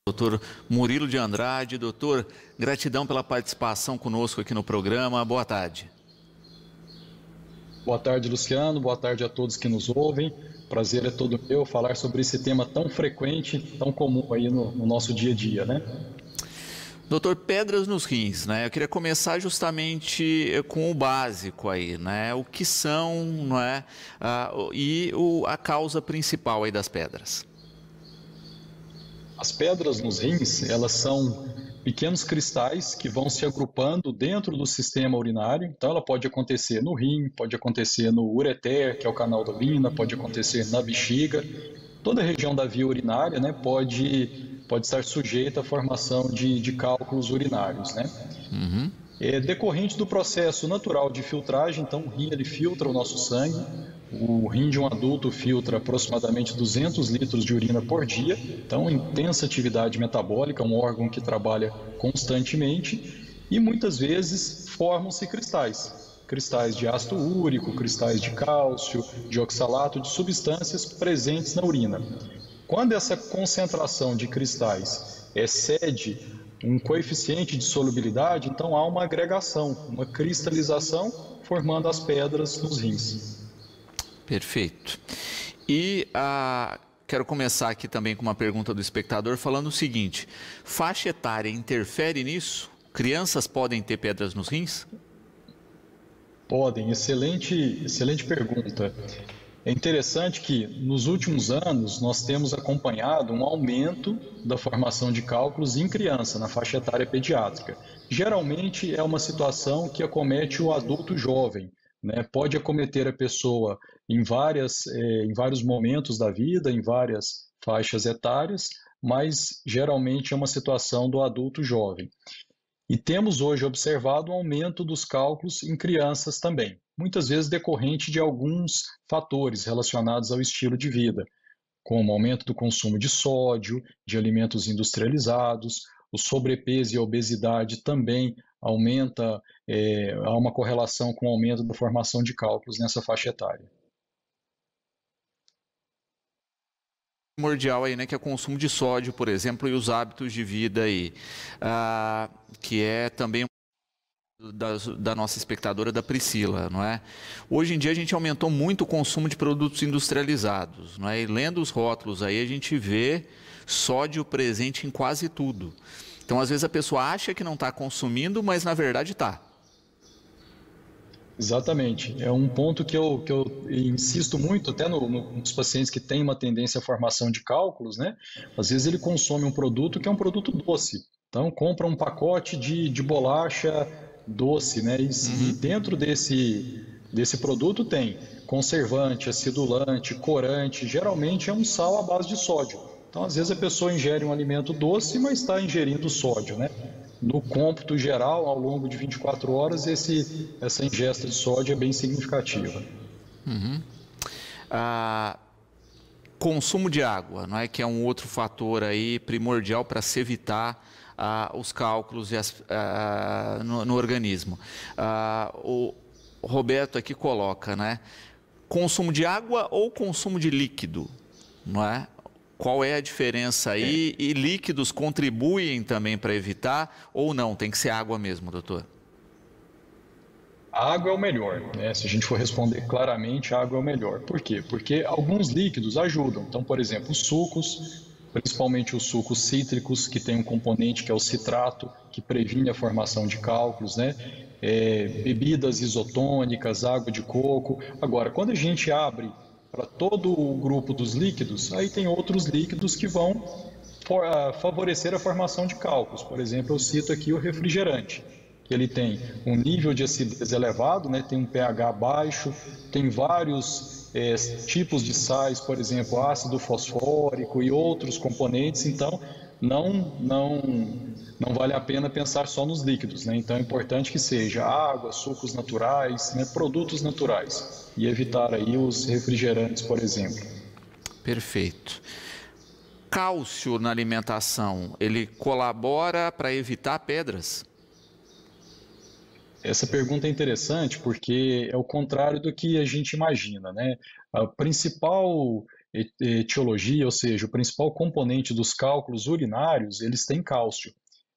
Doutor Murilo de Andrade. Doutor, gratidão pela participação conosco aqui no programa. Boa tarde. Boa tarde, Luciano. Boa tarde a todos que nos ouvem. Prazer é todo meu falar sobre esse tema tão frequente, tão comum aí no nosso dia a dia, né? Doutor, pedras nos rins, né? Eu queria começar justamente com o básico aí, né? O que são, não é? A causa principal aí das pedras. As pedras nos rins, elas são pequenos cristais que vão se agrupando dentro do sistema urinário. Então, ela pode acontecer no rim, pode acontecer no ureter, que é o canal da urina, pode acontecer na bexiga. Toda a região da via urinária, né, pode estar sujeita à formação de cálculos urinários, né? É decorrente do processo natural de filtragem. Então o rim ele filtra o nosso sangue. O rim de um adulto filtra aproximadamente 200 litros de urina por dia. Então, intensa atividade metabólica, um órgão que trabalha constantemente, e muitas vezes formam-se cristais. Cristais de ácido úrico, cristais de cálcio, de oxalato, de substâncias presentes na urina. Quando essa concentração de cristais excede um coeficiente de solubilidade, então há uma agregação, uma cristalização, formando as pedras nos rins. Perfeito. Quero começar aqui também com uma pergunta do espectador falando o seguinte: faixa etária interfere nisso? Crianças podem ter pedras nos rins? Podem, excelente pergunta. É interessante que nos últimos anos nós temos acompanhado um aumento da formação de cálculos em criança, na faixa etária pediátrica. Geralmente é uma situação que acomete o adulto jovem, né? Pode acometer a pessoa em vários momentos da vida, em várias faixas etárias, mas geralmente é uma situação do adulto jovem. E temos hoje observado um aumento dos cálculos em crianças também, muitas vezes decorrente de alguns fatores relacionados ao estilo de vida, como aumento do consumo de sódio, de alimentos industrializados, o sobrepeso e a obesidade também há uma correlação com o aumento da formação de cálculos nessa faixa etária. Primordial aí, né, que é o consumo de sódio, por exemplo, e os hábitos de vida aí, que é também da nossa espectadora, da Priscila, não é? Hoje em dia a gente aumentou muito o consumo de produtos industrializados, não é? E lendo os rótulos aí a gente vê sódio presente em quase tudo. Então às vezes a pessoa acha que não está consumindo, mas na verdade está. Exatamente. É um ponto que eu insisto muito, até nos pacientes que têm uma tendência à formação de cálculos, né? Às vezes ele consome um produto que é um produto doce. Então, compra um pacote de bolacha doce, né? E dentro desse produto tem conservante, acidulante, corante. Geralmente é um sal à base de sódio. Então, às vezes a pessoa ingere um alimento doce, mas está ingerindo sódio, né? No cômputo geral, ao longo de 24 horas, essa ingesta de sódio é bem significativa. Consumo de água, não é, que é um outro fator aí primordial para se evitar os cálculos no organismo. O Roberto aqui coloca, né? Consumo de água ou consumo de líquido, não é? Qual é a diferença aí? E líquidos contribuem também para evitar ou não? Tem que ser água mesmo, doutor? A água é o melhor, né? Se a gente for responder claramente, a água é o melhor. Por quê? Porque alguns líquidos ajudam. Então, por exemplo, os sucos, principalmente os sucos cítricos, que tem um componente que é o citrato, que previne a formação de cálculos, né? Bebidas isotônicas, água de coco. Agora, quando a gente abre para todo o grupo dos líquidos, aí tem outros líquidos que vão favorecer a formação de cálculos. Por exemplo, eu cito aqui o refrigerante. Ele tem um nível de acidez elevado, né? Tem um pH baixo, tem vários tipos de sais, por exemplo, ácido fosfórico e outros componentes. Então, não vale a pena pensar só nos líquidos, né? Então, é importante que seja água, sucos naturais, né? Produtos naturais, e evitar aí os refrigerantes, por exemplo. Perfeito. Cálcio na alimentação, ele colabora para evitar pedras? Essa pergunta é interessante porque é o contrário do que a gente imagina, né? A principal etiologia, ou seja, o principal componente dos cálculos urinários, eles têm cálcio.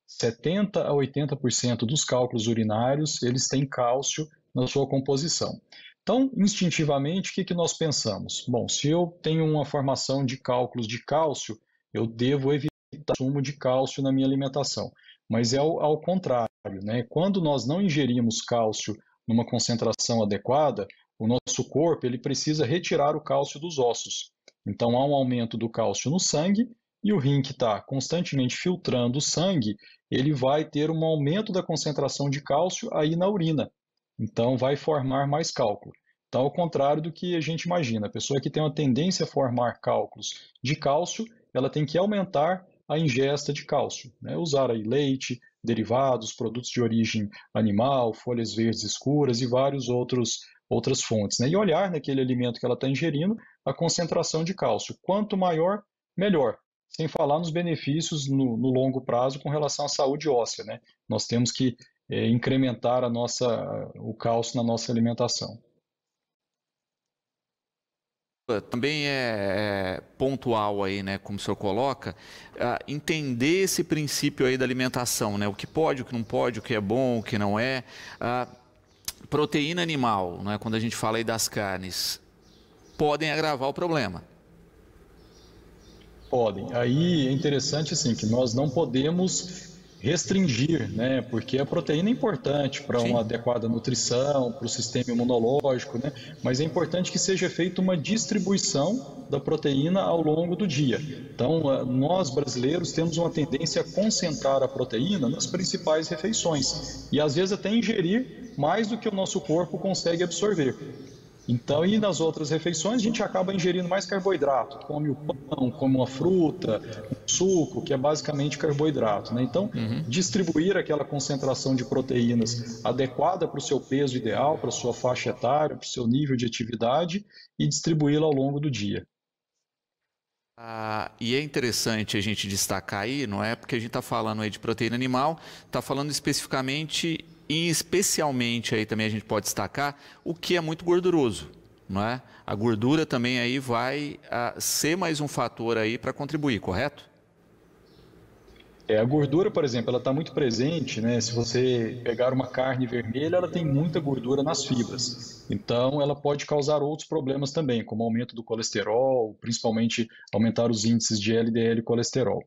70 a 80% dos cálculos urinários, eles têm cálcio na sua composição. Então, instintivamente, o que nós pensamos? Bom, se eu tenho uma formação de cálculos de cálcio, eu devo evitar o consumo de cálcio na minha alimentação. Mas é ao contrário, né? Quando nós não ingerimos cálcio numa concentração adequada, o nosso corpo ele precisa retirar o cálcio dos ossos. Então, há um aumento do cálcio no sangue e o rim que está constantemente filtrando o sangue, ele vai ter um aumento da concentração de cálcio aí na urina. Então, vai formar mais cálculo. Então, ao contrário do que a gente imagina, a pessoa que tem uma tendência a formar cálculos de cálcio, ela tem que aumentar a ingesta de cálcio, né? Usar aí leite, derivados, produtos de origem animal, folhas verdes escuras e várias outras fontes, né? E olhar naquele alimento que ela está ingerindo a concentração de cálcio. Quanto maior, melhor. Sem falar nos benefícios no longo prazo com relação à saúde óssea, né? Nós temos que incrementar o cálcio na nossa alimentação. Também é pontual aí, né, como o senhor coloca, entender esse princípio aí da alimentação, né, o que pode, o que não pode, o que é bom, o que não é. Proteína animal, né, quando a gente fala aí das carnes, podem agravar o problema. Podem. Aí é interessante assim que nós não podemos restringir, né? Porque a proteína é importante para uma adequada nutrição, para o sistema imunológico, né? Mas é importante que seja feita uma distribuição da proteína ao longo do dia. Então, nós brasileiros temos uma tendência a concentrar a proteína nas principais refeições e às vezes até ingerir mais do que o nosso corpo consegue absorver. Então, e nas outras refeições, a gente acaba ingerindo mais carboidrato, come o pão, come uma fruta, um suco, que é basicamente carboidrato, né? Então, distribuir aquela concentração de proteínas adequada para o seu peso ideal, para a sua faixa etária, para o seu nível de atividade e distribuí-la ao longo do dia. E é interessante a gente destacar aí, não é? Porque a gente está falando aí de proteína animal, está falando especificamente e especialmente aí também a gente pode destacar o que é muito gorduroso, não é? A gordura também aí vai ser mais um fator aí para contribuir, correto? A gordura, por exemplo, ela está muito presente, né? Se você pegar uma carne vermelha, ela tem muita gordura nas fibras. Então, ela pode causar outros problemas também, como aumento do colesterol, principalmente aumentar os índices de LDL e colesterol.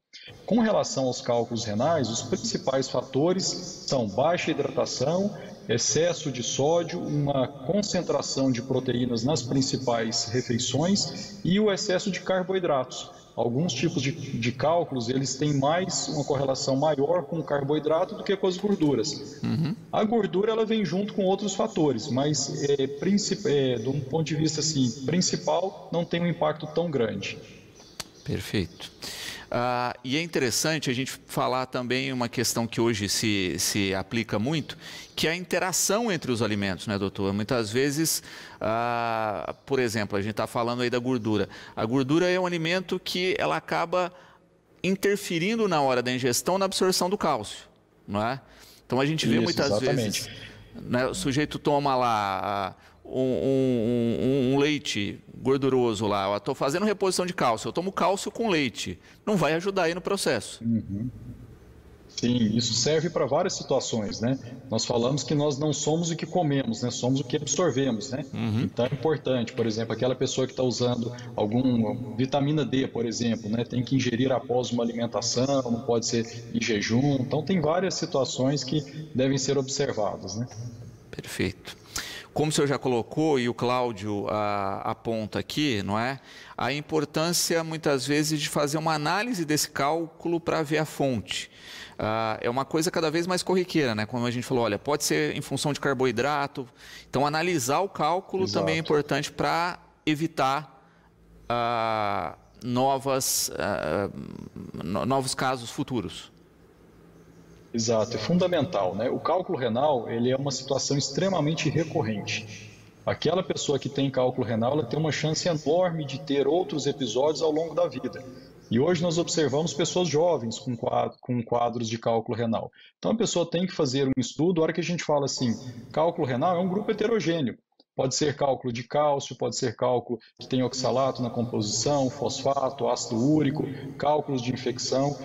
Com relação aos cálculos renais, os principais fatores são baixa hidratação, excesso de sódio, uma concentração de proteínas nas principais refeições e o excesso de carboidratos. Alguns tipos de cálculos, eles têm uma correlação maior com o carboidrato do que com as gorduras. A gordura, ela vem junto com outros fatores, mas de um ponto de vista assim, principal, não tem um impacto tão grande. Perfeito. E é interessante a gente falar também uma questão que hoje se aplica muito, que é a interação entre os alimentos, né, doutor? Muitas vezes, por exemplo, a gente está falando aí da gordura. A gordura é um alimento que ela acaba interferindo na hora da ingestão, na absorção do cálcio, não é? Então a gente vê muitas vezes, né, o sujeito toma lá um leite gorduroso lá, eu estou fazendo reposição de cálcio, eu tomo cálcio com leite, não vai ajudar aí no processo. Sim, isso serve para várias situações, né? Nós falamos que nós não somos o que comemos, né? Somos o que absorvemos, né? Então é importante, por exemplo, aquela pessoa que está usando alguma vitamina D, por exemplo, né? Tem que ingerir após uma alimentação, não pode ser em jejum. Então tem várias situações que devem ser observadas, né? Perfeito. Como o senhor já colocou e o Cláudio aponta aqui, não é? A importância, muitas vezes, de fazer uma análise desse cálculo para ver a fonte. É uma coisa cada vez mais corriqueira, né? Como a gente falou, olha, pode ser em função de carboidrato. Então, analisar o cálculo também é importante para evitar novos casos futuros. Exato, é fundamental, né? O cálculo renal, ele é uma situação extremamente recorrente. Aquela pessoa que tem cálculo renal, ela tem uma chance enorme de ter outros episódios ao longo da vida. E hoje nós observamos pessoas jovens com quadros de cálculo renal. Então a pessoa tem que fazer um estudo, a hora que a gente fala assim, cálculo renal é um grupo heterogêneo. Pode ser cálculo de cálcio, pode ser cálculo que tem oxalato na composição, fosfato, ácido úrico, cálculos de infecção.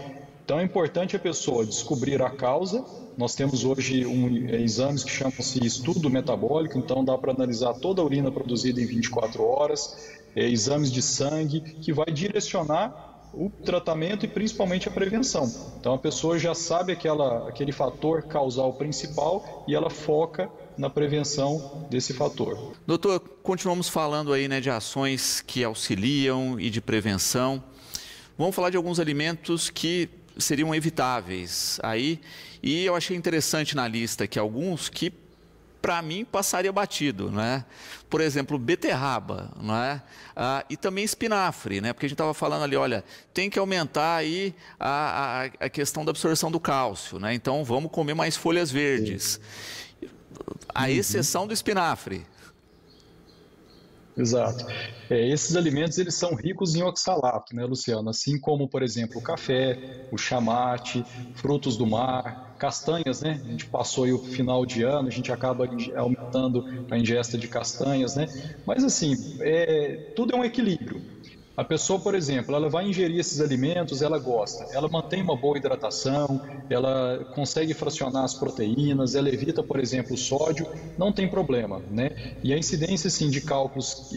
Então é importante a pessoa descobrir a causa. Nós temos hoje exames que chamam-se estudo metabólico, então dá para analisar toda a urina produzida em 24 horas, exames de sangue, que vai direcionar o tratamento e principalmente a prevenção. Então a pessoa já sabe aquele fator causal principal e ela foca na prevenção desse fator. Doutor, continuamos falando aí, né, de ações que auxiliam e de prevenção. Vamos falar de alguns alimentos que seriam evitáveis aí, e eu achei interessante na lista que alguns que para mim passaria batido, né? Por exemplo, beterraba, né? E também espinafre, né? Porque a gente estava falando ali, olha, tem que aumentar aí a questão da absorção do cálcio, né? Então vamos comer mais folhas verdes. A exceção do espinafre. Exato. Esses alimentos eles são ricos em oxalato, né, Luciano? Assim como, por exemplo, o café, o chamate, frutos do mar, castanhas, né? A gente passou aí o final de ano, a gente acaba aumentando a ingesta de castanhas, né? Mas assim, tudo é um equilíbrio. A pessoa, por exemplo, ela vai ingerir esses alimentos, ela gosta, ela mantém uma boa hidratação, ela consegue fracionar as proteínas, ela evita, por exemplo, o sódio, não tem problema, né? E a incidência, assim, de cálculos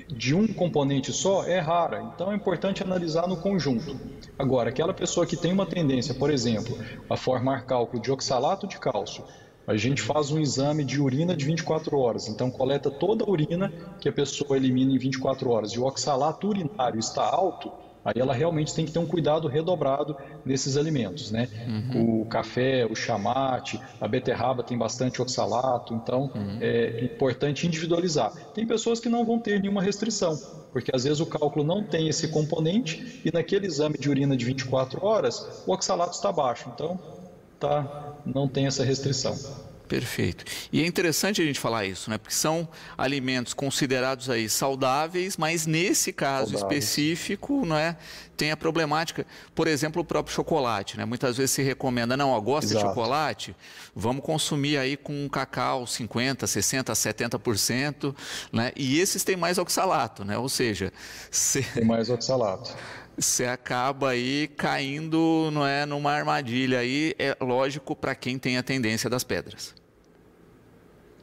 de um componente só é rara, então é importante analisar no conjunto. Agora, aquela pessoa que tem uma tendência, por exemplo, a formar cálculo de oxalato de cálcio, a gente faz um exame de urina de 24 horas, então coleta toda a urina que a pessoa elimina em 24 horas e o oxalato urinário está alto, aí ela realmente tem que ter um cuidado redobrado nesses alimentos, né? O café, o chamate, a beterraba tem bastante oxalato, então é importante individualizar. Tem pessoas que não vão ter nenhuma restrição, porque às vezes o cálculo não tem esse componente e naquele exame de urina de 24 horas o oxalato está baixo, então não tem essa restrição. Perfeito. E é interessante a gente falar isso, né? Porque são alimentos considerados aí saudáveis, mas nesse caso específico, né, tem a problemática. Por exemplo, o próprio chocolate, né? Muitas vezes se recomenda, não, ó, gosta de chocolate, vamos consumir aí com cacau 50%, 60%, 70%, né? E esses têm mais oxalato, né? Ou seja, tem mais oxalato. Você acaba aí caindo, não é, numa armadilha aí, é lógico, para quem tem a tendência das pedras.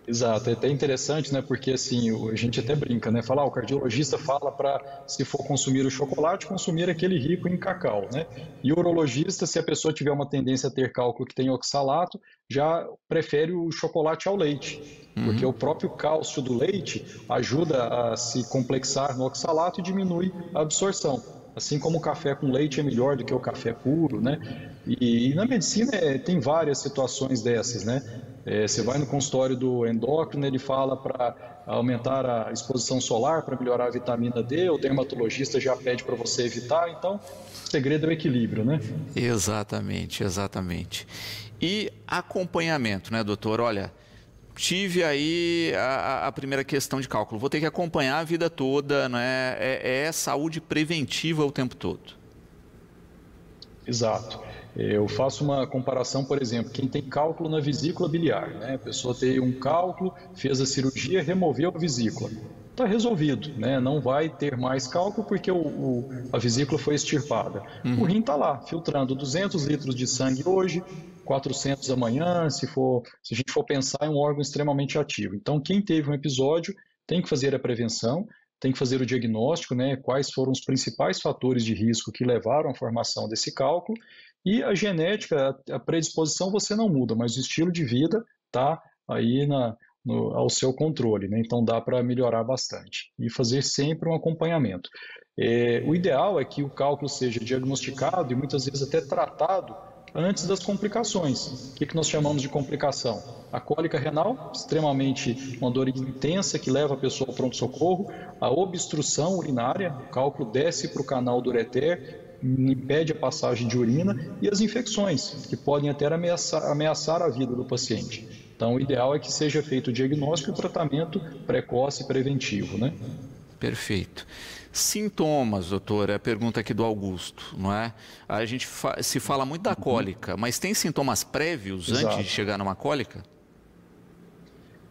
Exato, é até interessante, né? Porque assim, a gente até brinca, né? O cardiologista fala para, se for consumir o chocolate, consumir aquele rico em cacau, né? E o urologista, se a pessoa tiver uma tendência a ter cálculo que tem oxalato, já prefere o chocolate ao leite, porque o próprio cálcio do leite ajuda a se complexar no oxalato e diminui a absorção. Assim como o café com leite é melhor do que o café puro, né? E na medicina tem várias situações dessas, né? Você vai no consultório do endócrino, ele fala para aumentar a exposição solar, para melhorar a vitamina D, o dermatologista já pede para você evitar, então o segredo é o equilíbrio, né? Exatamente, exatamente. E acompanhamento, né, doutor? Olha, tive aí a primeira questão de cálculo. Vou ter que acompanhar a vida toda, né? É saúde preventiva o tempo todo. Exato. Eu faço uma comparação, por exemplo, quem tem cálculo na vesícula biliar, né? A pessoa tem um cálculo, fez a cirurgia, removeu a vesícula. Está resolvido, né? Não vai ter mais cálculo porque a vesícula foi extirpada. O rim está lá, filtrando 200 litros de sangue hoje, 400 amanhã, se a gente for pensar em um órgão extremamente ativo. Então, quem teve um episódio tem que fazer a prevenção, tem que fazer o diagnóstico, né? Quais foram os principais fatores de risco que levaram à formação desse cálculo. E a genética, a predisposição você não muda, mas o estilo de vida está aí ao seu controle, né? Então dá para melhorar bastante e fazer sempre um acompanhamento. O ideal é que o cálculo seja diagnosticado e muitas vezes até tratado antes das complicações. O que nós chamamos de complicação? A cólica renal, extremamente uma dor intensa que leva a pessoa ao pronto-socorro, a obstrução urinária, o cálculo desce para o canal do ureter, impede a passagem de urina, e as infecções, que podem até ameaçar a vida do paciente. Então, o ideal é que seja feito o diagnóstico e o tratamento precoce e preventivo, né? Perfeito. Sintomas, doutor, é a pergunta aqui do Augusto, não é? A gente se fala muito da cólica, mas tem sintomas prévios antes de chegar numa cólica?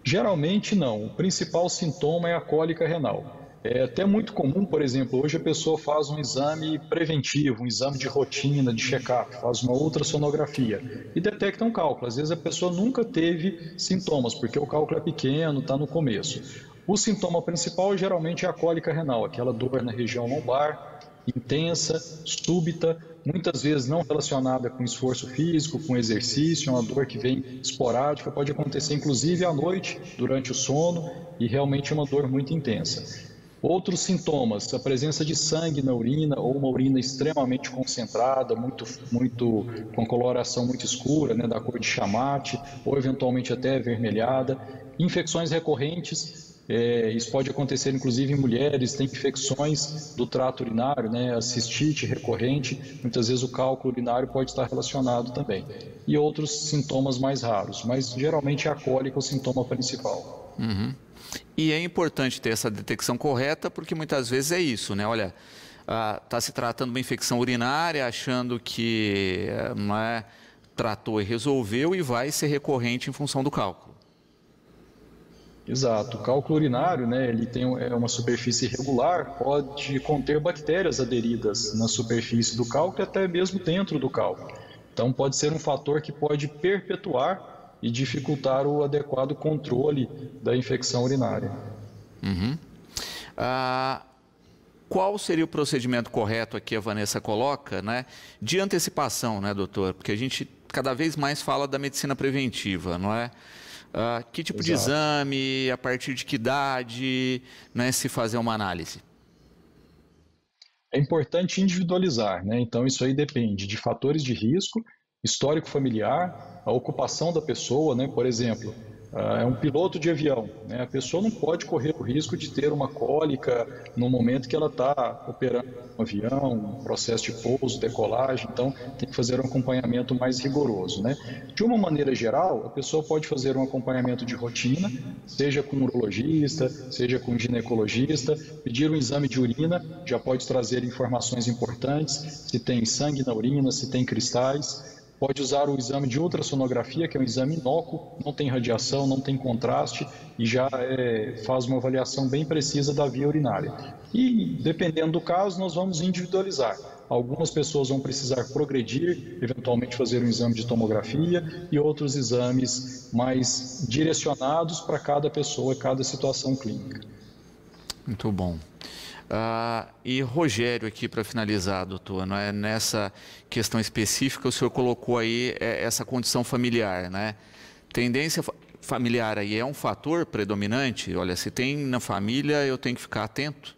Geralmente não. O principal sintoma é a cólica renal. É até muito comum, por exemplo, hoje a pessoa faz um exame preventivo, um exame de rotina, de check-up, faz uma ultrassonografia e detecta um cálculo. Às vezes a pessoa nunca teve sintomas, porque o cálculo é pequeno, está no começo. O sintoma principal geralmente é a cólica renal, aquela dor na região lombar, intensa, súbita, muitas vezes não relacionada com esforço físico, com exercício, é uma dor que vem esporádica, pode acontecer inclusive à noite, durante o sono, e realmente é uma dor muito intensa. Outros sintomas, a presença de sangue na urina ou uma urina extremamente concentrada, com coloração muito escura, né, da cor de chamate, ou eventualmente até avermelhada. Infecções recorrentes, isso pode acontecer inclusive em mulheres, tem infecções do trato urinário, né, a cistite recorrente, muitas vezes o cálculo urinário pode estar relacionado também. E outros sintomas mais raros, mas geralmente é a cólica o sintoma principal. Uhum. E é importante ter essa detecção correta, porque muitas vezes é isso, né? Olha, está se tratando de uma infecção urinária, achando que não é, tratou e resolveu e vai ser recorrente em função do cálculo. Exato. O cálculo urinário, né, ele tem uma superfície irregular, pode conter bactérias aderidas na superfície do cálculo e até mesmo dentro do cálculo. Então pode ser um fator que pode perpetuar e dificultar o adequado controle da infecção urinária. Uhum. Qual seria o procedimento correto aqui, a Vanessa coloca, né, de antecipação, né, doutor? Porque a gente cada vez mais fala da medicina preventiva, não é? Que tipo de exame, a partir de que idade, né, se fazer uma análise? É importante individualizar, né? Então isso aí depende de fatores de risco, histórico familiar, a ocupação da pessoa, né? Por exemplo, é um piloto de avião, né? A pessoa não pode correr o risco de ter uma cólica no momento que ela está operando um avião, um processo de pouso, decolagem, então tem que fazer um acompanhamento mais rigoroso, né? De uma maneira geral, a pessoa pode fazer um acompanhamento de rotina, seja com um urologista, seja com um ginecologista, pedir um exame de urina, já pode trazer informações importantes, se tem sangue na urina, se tem cristais. Pode usar o exame de ultrassonografia, que é um exame inócuo, não tem radiação, não tem contraste e já faz uma avaliação bem precisa da via urinária. E, dependendo do caso, nós vamos individualizar. Algumas pessoas vão precisar progredir, eventualmente fazer um exame de tomografia e outros exames mais direcionados para cada pessoa, cada situação clínica. Muito bom. E Rogério aqui para finalizar, doutor, não é? Nessa questão específica o senhor colocou aí essa condição familiar, né? Tendência familiar aí é um fator predominante? Olha, se tem na família eu tenho que ficar atento?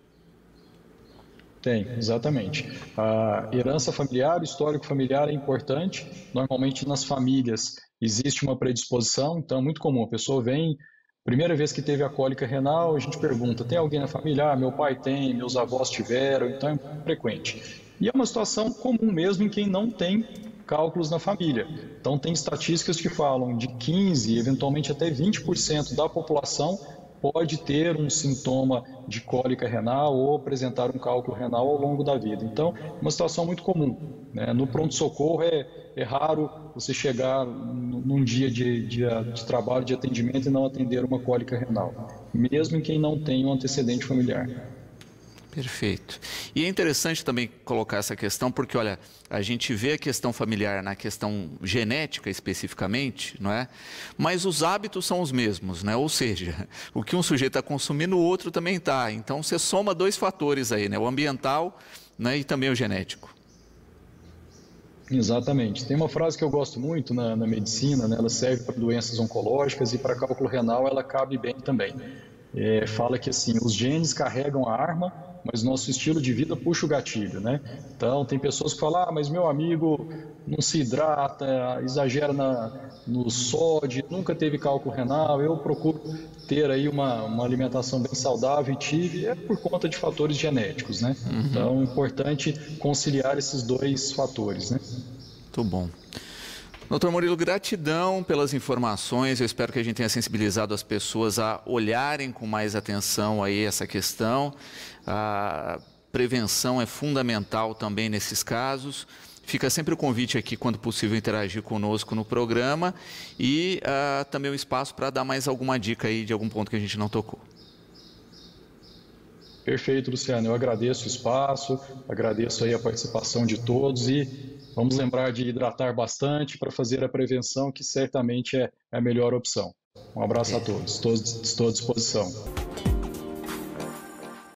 Tem, exatamente. A herança familiar, o histórico familiar é importante. Normalmente nas famílias existe uma predisposição, então é muito comum, a pessoa vem. Primeira vez que teve a cólica renal, a gente pergunta, tem alguém na família? Meu pai tem, meus avós tiveram, então é frequente. E é uma situação comum mesmo em quem não tem cálculos na família. Então tem estatísticas que falam de 15%, eventualmente até 20% da população pode ter um sintoma de cólica renal ou apresentar um cálculo renal ao longo da vida. Então, é uma situação muito comum, né? No pronto-socorro é raro você chegar num dia de trabalho, de atendimento e não atender uma cólica renal, mesmo em quem não tem um antecedente familiar. Perfeito. E é interessante também colocar essa questão, porque, olha, a gente vê a questão familiar na questão genética especificamente, não é? Mas os hábitos são os mesmos, né? Ou seja, o que um sujeito está consumindo, o outro também está. Então, você soma dois fatores aí, né? O ambiental, né? E também o genético. Exatamente. Tem uma frase que eu gosto muito na medicina, né? Ela serve para doenças oncológicas e para cálculo renal ela cabe bem também. Fala que assim, os genes carregam a arma, mas nosso estilo de vida puxa o gatilho, né? Então, tem pessoas que falam, mas meu amigo não se hidrata, exagera no sódio, nunca teve cálculo renal, eu procuro ter aí uma alimentação bem saudável e tive, é por conta de fatores genéticos, né? Então, é importante conciliar esses dois fatores, né? Muito bom. Doutor Murilo, gratidão pelas informações. Eu espero que a gente tenha sensibilizado as pessoas a olharem com mais atenção aí essa questão. A prevenção é fundamental também nesses casos. Fica sempre o convite aqui, quando possível, interagir conosco no programa e também o espaço para dar mais alguma dica aí de algum ponto que a gente não tocou. Perfeito, Luciano. Eu agradeço o espaço, agradeço aí a participação de todos e vamos lembrar de hidratar bastante para fazer a prevenção, que certamente é a melhor opção. Um abraço a todos. Estou à disposição.